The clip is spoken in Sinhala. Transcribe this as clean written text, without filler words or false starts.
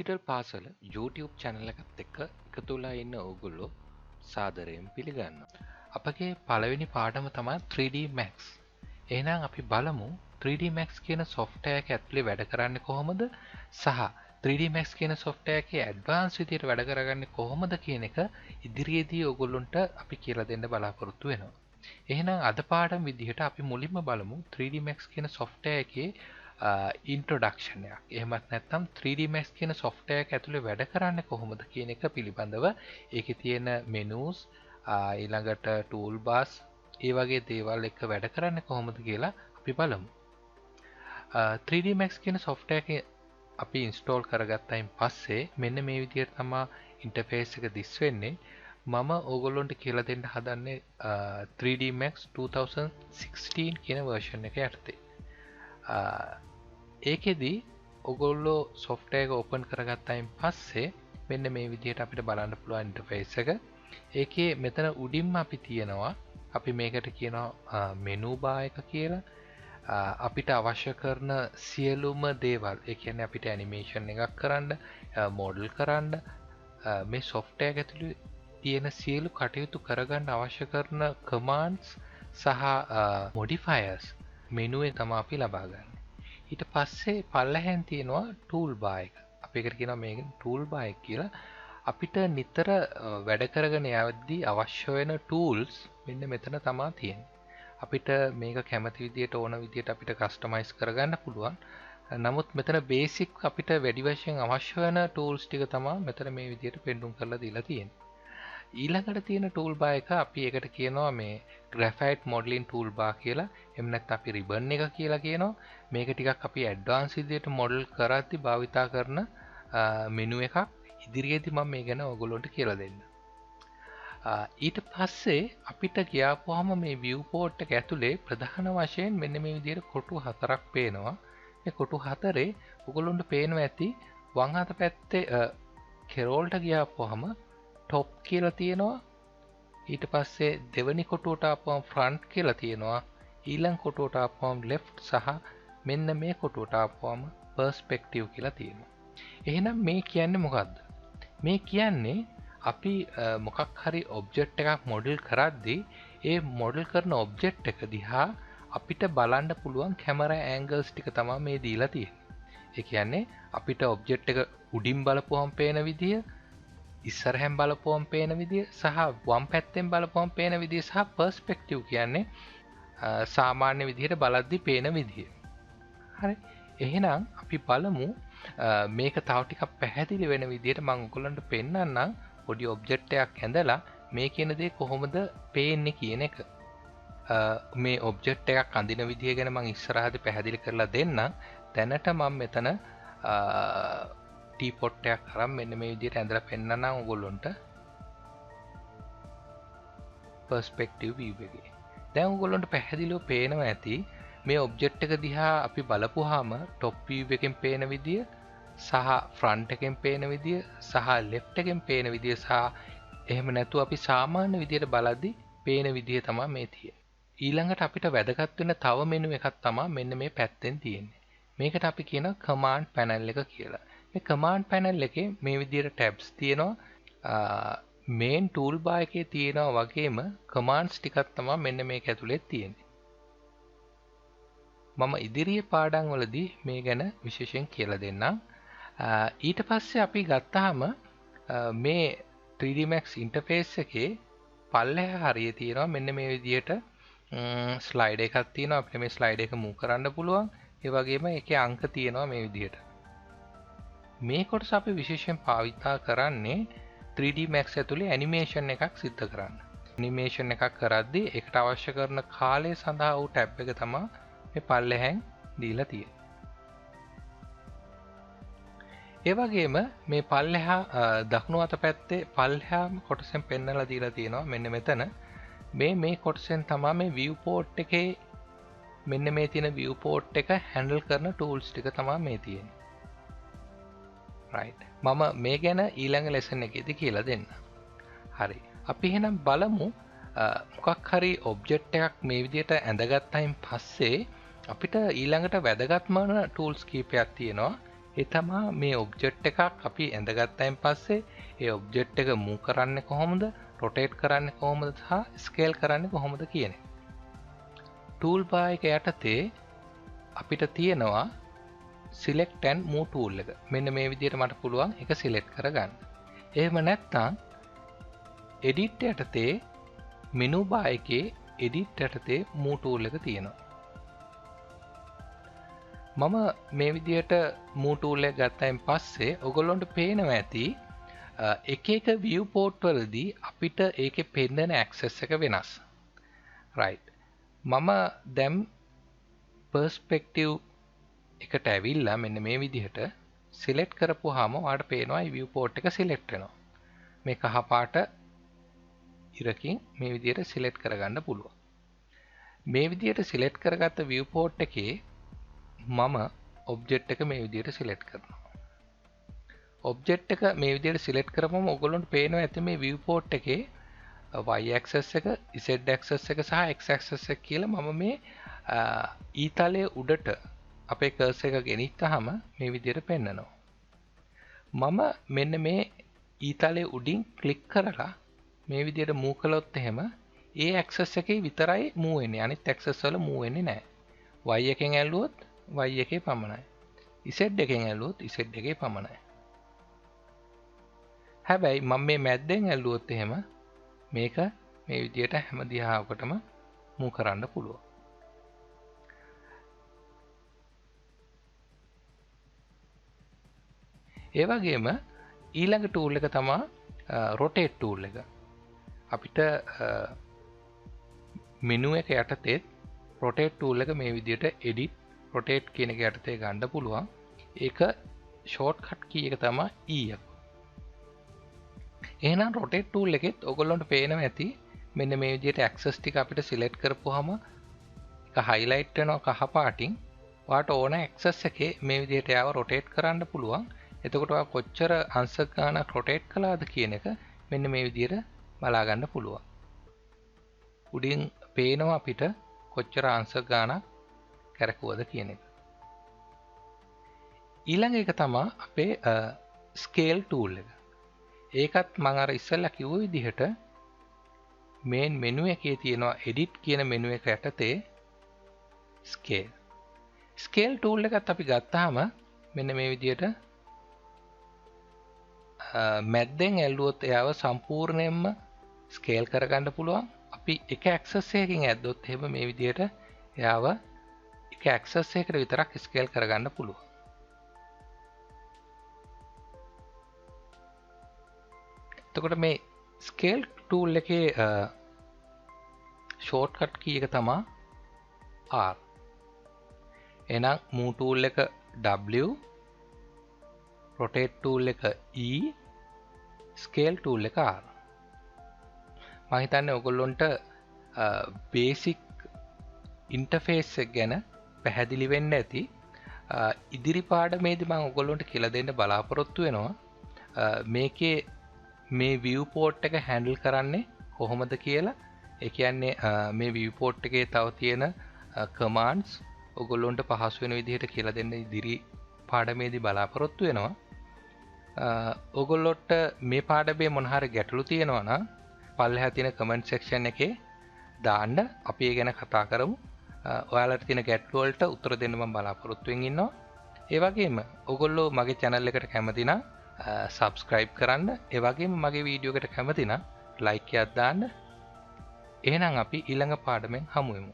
ඩිජිටල් පාසල YouTube channel එකත් එක්ක එකතු වෙලා ඉන්න ඕගොල්ලෝ සාදරයෙන් පිළිගන්නවා. අපගේ පළවෙනි පාඩම තමයි 3D Max. එහෙනම් අපි බලමු 3D Max කියන software එක ඇතුලේ වැඩ කරන්නේ කොහොමද සහ 3D Max කියන software එකේ advanced විදියට වැඩ කරගන්නේ කොහොමද කියන එක ඉදිරියේදී ඕගොල්ලන්ට අපි කියලා දෙන්න බලාපොරොත්තු වෙනවා. එහෙනම් අද පාඩම් විදිහට අපි මුලින්ම බලමු 3D Max කියන software එකේ introduction එකක්. එහෙමත් නැත්නම් 3D Max කියන software එක ඇතුලේ වැඩ කරන්නේ කොහොමද කියන එක පිළිබඳව ඒකේ තියෙන menus ඊළඟට toolbars ඒ වගේ දේවල් එක්ක වැඩ කරන්නේ කොහොමද කියලා අපි බලමු. 3D Max කියන software එක අපි install කරගත්තයින් පස්සේ මෙන්න මේ විදිහට තමයි interface එක දිස් වෙන්නේ. මම ඕගොල්ලොන්ට කියලා දෙන්න හදන්නේ 3D Max 2016 කියන version එක යටතේ. ඒකෙදි ඔගොල්ලෝ software එක open කරගත්තයින් පස්සේ මෙන්න මේ විදිහට අපිට බලන්න පුළුවන් interface එක. ඒකේ මෙතන උඩින්ම අපි තියෙනවා අපි මේකට කියනවා menu bar එක කියලා. අපිට අවශ්‍ය කරන සියලුම දේවල් ඒ කියන්නේ අපිට animation එකක් කරන්න, model කරන්න මේ software එක ඇතුලේ තියෙන සියලු කටයුතු කරගන්න අවශ්‍ය කරන commands සහ modifiers menu එකේ තමයි අපි ලබා ගන්න. ඊට පස්සේ පල්ලෙහෙන් තියෙනවා toolbar එක. අපි ඒකට කියනවා මේක toolbar එක කියලා. අපිට නිතර වැඩ කරගෙන යද්දී අවශ්‍ය වෙන tools මෙන්න මෙතන තමයි තියෙන්නේ. අපිට මේක කැමති විදියට ඕන විදියට අපිට කස්ටමයිස් කරගන්න පුළුවන්. නමුත් මෙතන බේසික් අපිට වැඩි වශයෙන් අවශ්‍ය වෙන tools ටික තමයි මෙතන මේ විදියට පෙන්නුම් කරලා දීලා තියෙන්නේ. ඊළඟට තියෙන toolbar එක අපි ඒකට කියනවා මේ graphite modeling toolbar කියලා. එහෙම නැත්නම් අපි ribbon එක කියලා කියනවා. මේක ටිකක් අපි advanced විදියට model කරද්දී භාවිතා කරන menu එකක්. ඉදිරියේදී මම මේ ගැන ඔයගොල්ලන්ට කියලා දෙන්න. ඊට පස්සේ අපිට ගියාපුවාම මේ viewport එක ඇතුලේ ප්‍රධාන වශයෙන් මෙන්න මේ විදිහට කොටු හතරක් පේනවා. මේ කොටු හතරේ ඔයගොල්ලන්ට පේනවා ඇති වම් අත පැත්තේ කෙරෝල්ට ගියාපුවාම top කියලා තියෙනවා. ඊට පස්සේ දෙවෙනි කොටුවට ආපුවම front කියලා තියෙනවා. ඊළඟ කොටුවට ආපුවම left සහ මෙන්න මේ කොටුවට ආපුවම perspective කියලා තියෙනවා. එහෙනම් මේ කියන්නේ මොකද්ද? මේ කියන්නේ අපි මොකක් හරි ඔබ්ජෙක්ට් එකක් මොඩල් කරද්දී ඒ මොඩල් කරන ඔබ්ජෙක්ට් එක දිහා අපිට බලන්න පුළුවන් කැමරා ඇන්ගල්ස් ටික තමයි මේ දීලා තියෙන්නේ. ඒ කියන්නේ අපිට ඔබ්ජෙක්ට් එක උඩින් බලපුවම පේන විදිය, ඉස්සරහෙන් බලපුවම පේන විදිය සහ වම් පැත්තෙන් බලපුවම පේන විදිය සහ පර්ස්පෙක්ටිව් කියන්නේ සාමාන්‍ය විදිහට බලද්දී පේන විදිය. හරි. එහෙනම් අපි බලමු මේක තව ටිකක් පැහැදිලි වෙන විදිහට මම ඔයගොල්ලන්ට පෙන්නන්නම් පොඩි ඔබ්ජෙක්ට් එකක් ඇඳලා මේ කියන දේ කොහොමද පේන්නේ කියන එක. මේ ඔබ්ජෙක්ට් එකක් අඳින විදිය ගැන මම ඉස්සරහදී පැහැදිලි කරලා දෙන්නම්. දැනට මම මෙතන ටීපොට් එකක් අරන් මෙන්න මේ විදිහට ඇඳලා පෙන්නන්නම් ඔයගොල්ලන්ට. perspective view එකේ. දැන් ඔයගොල්ලන්ට පැහැදිලිව පේනවා ඇති මේ ඔබ්ජෙක්ට් එක දිහා අපි බලපුවාම top view එකෙන් පේන විදිය සහ front එකෙන් පේන විදිය සහ left එකෙන් පේන විදිය සහ එහෙම නැතුව අපි සාමාන්‍ය විදියට බලද්දි පේන විදිය තමයි මේ තියෙන්නේ. ඊළඟට අපිට වැදගත් වෙන තව මෙනු එකක් තමයි මෙන්න මේ පැත්තෙන් තියෙන්නේ. මේකට අපි කියන command panel එක කියලා. මේ command panel එකේ මේ විදියට tabs තියෙනවා. main toolbar එකේ තියෙනවා වගේම commands ටිකක් තමයි මෙන්න මේක ඇතුලේ තියෙන්නේ. මම ඉදිරියේ පාඩම් වලදී මේ ගැන විශේෂයෙන් කියලා දෙන්නම්. ඊට පස්සේ අපි ගත්තාම මේ 3D Max interface එකේ පල්ලෙහා හරිය තියෙනවා මෙන්න මේ විදිහට ස්ලයිඩ් එකක් තියෙනවා. අපිට මේ ස්ලයිඩ් එක මූව් කරන්න පුළුවන්. ඒ වගේම ඒකේ අංක තියෙනවා මේ විදිහට. මේ කොටස අපි විශේෂයෙන් භාවිතා කරන්නේ 3D Max ඇතුලේ ඇනිමේෂන් එකක් සිද්ධ කරන්න. ඇනිමේෂන් එකක් කරද්දී ඒකට අවශ්‍ය කරන කාලය සඳහා වූ ටැබ් එක තමයි මේ පල්ලෙහෙන් දීලා තියෙන්නේ. ඒ වගේම මේ පල්ලෙහා දකුණු අත පැත්තේ පල්ලෙහාම කොටසෙන් පෙන්නලා දීලා තියෙනවා මෙන්න මෙතන. මේ කොටසෙන් තමයි මේ viewport එකේ මෙන්න මේ තියෙන viewport එක handle කරන tools ටික තමයි මේ තියෙන්නේ. right. මම මේ ගැන ඊළඟ lesson එකේදී කියලා දෙන්න. හරි. අපි එහෙනම් බලමු මොකක් හරි ඔබ්ජෙක්ට් එකක් මේ විදිහට ඇඳගත්තයින් පස්සේ අපිට ඊළඟට වැදගත්ම tools කීපයක් තියෙනවා. ඒ තමා මේ ඔබ්ජෙක්ට් එකක් අපි ඇඳගත්තයින් පස්සේ ඒ ඔබ්ජෙක්ට් එක මූව් කරන්නේ කොහොමද, රොටේට් කරන්නේ කොහොමද සහ ස්කේල් කරන්නේ කොහොමද කියන එක. ටූල් බාර් එක යටතේ අපිට තියෙනවා select and move tool එක. මෙන්න මේ විදිහට මට පුළුවන් එක select කරගන්න. එහෙම නැත්නම් edit යටතේ menu bar එකේ edit යටතේ move tool එක තියෙනවා. මම මේ විදිහට move tool එක ගත්තයින් පස්සේ ඔයගොල්ලන්ට පේනවා ඇති එක එක viewport වලදී අපිට ඒකේ පෙන්නන access එක වෙනස්. right. මම දැන් perspective එකට ඇවිල්ලා මෙන්න මේ විදිහට select කරපුවාම ඔයාලට පේනවා මේ viewport එක select වෙනවා. මේ කහ පාට ඉරකින් මේ විදිහට select කරගන්න පුළුවන්. මේ විදිහට select කරගත්ත viewport එකේ මම object එක මේ විදිහට select කරනවා. object එක මේ විදිහට select කරපුවම ඔයගොල්ලන්ට පේනවා ඇති මේ viewport එකේ y axis එක, z axis එක සහ x axis එක කියලා මම මේ ඊතලයේ උඩට අපේ cursor එක ගෙනිච්චාම මේ විදිහට පෙන්නනවා. මම මෙන්න මේ ඊතලයේ උඩින් ක්ලික් කරලා මේ විදිහට move කළොත් එහෙම ඒ axis එකේ විතරයි move වෙන්නේ. අනිත් axis වල move වෙන්නේ නැහැ. y එකෙන් ඇල්ලුවොත් y එකේ පමණයි. z එකෙන් ඇල්ලුවොත් z එකේ පමණයි. හැබැයි මම මේ මැද්දෙන් ඇල්ලුවොත් එහෙම මේක මේ විදිහට හැම දිහාවකටම move කරන්න පුළුවන්. ඒ වගේම ඊළඟ tool එක තමයි rotate tool එක. අපිට menu එක යටතේ rotate tool එක මේ විදිහට edit rotate කියන එක යටතේ ගන්න පුළුවන්. ඒක shortcut key එක තමයි E එක. එහෙනම් rotate tool එකෙත් ඔයගොල්ලන්ට පේනවා ඇති මෙන්න මේ විදිහට access ටික අපිට select කරපුවාම ඒක highlight වෙනවා කහ පාටින්. ඔයාට ඕන access එකේ මේ විදිහට යාව rotate කරන්න පුළුවන්. එතකොට ඔයා කොච්චර අංශක ගානක් rotate කළාද කියන එක මෙන්න මේ විදිහට බලා ගන්න පුළුවන්. උඩින් පේනවා අපිට කොච්චර අංශක ගානක් කරකුවද කියන එක. ඊළඟ එක තමයි අපේ scale tool එක. ඒකත් මම අර ඉස්සෙල්ලා කිව්ව විදිහට main menu එකේ තියෙනවා edit කියන menu එක යටතේ scale. scale tool එකත් අපි ගත්තාම මෙන්න මේ විදිහට මැද්දෙන් ඇල්ලුවොත් එයාව සම්පූර්ණයෙන්ම scale කරගන්න පුළුවන්. අපි එක axis එකකින් ඇද්දොත් එහෙම මේ විදිහට එයාව එක axis එකකට විතරක් scale කරගන්න පුළුවන්. එතකොට මේ scale tool එකේ shortcut key එක තමයි R. එහෙනම් move tool එක W, rotate tool එක E, scale tool එක R. මම හිතන්නේ ඔයගොල්ලන්ට basic interface එක ගැන පැහැදිලි වෙන්න ඇති. ඉදිරි පාඩමේදී මම ඔයගොල්ලන්ට කියලා දෙන්න බලාපොරොත්තු වෙනවා. මේකේ මේ viewport එක handle කරන්නේ කොහොමද කියලා. ඒ කියන්නේ මේ viewport එකේ තව තියෙන commands ඔයගොල්ලන්ට පහසු වෙන විදිහට කියලා දෙන්න ඉදිරි පාඩමේදී බලාපොරොත්තු වෙනවා. ඔයගොල්ලොන්ට මේ පාඩමේ මොන හරි ගැටලු තියෙනවා නම් පල්ලෙහා තියෙන comment section එකේ දාන්න. අපි ඒ ගැන කතා කරමු. ඔයාලට තියෙන ගැටලු වලට උත්තර දෙන්න මම බලාපොරොත්තු වෙමින් ඉන්නවා. ඒ වගේම ඔයගොල්ලෝ මගේ channel එකට කැමති නම් subscribe කරන්න. ඒ වගේම මගේ වීඩියෝ එකට කැමති නම් like එකක් දාන්න. එහෙනම් අපි ඊළඟ පාඩමෙන් හමු වෙමු.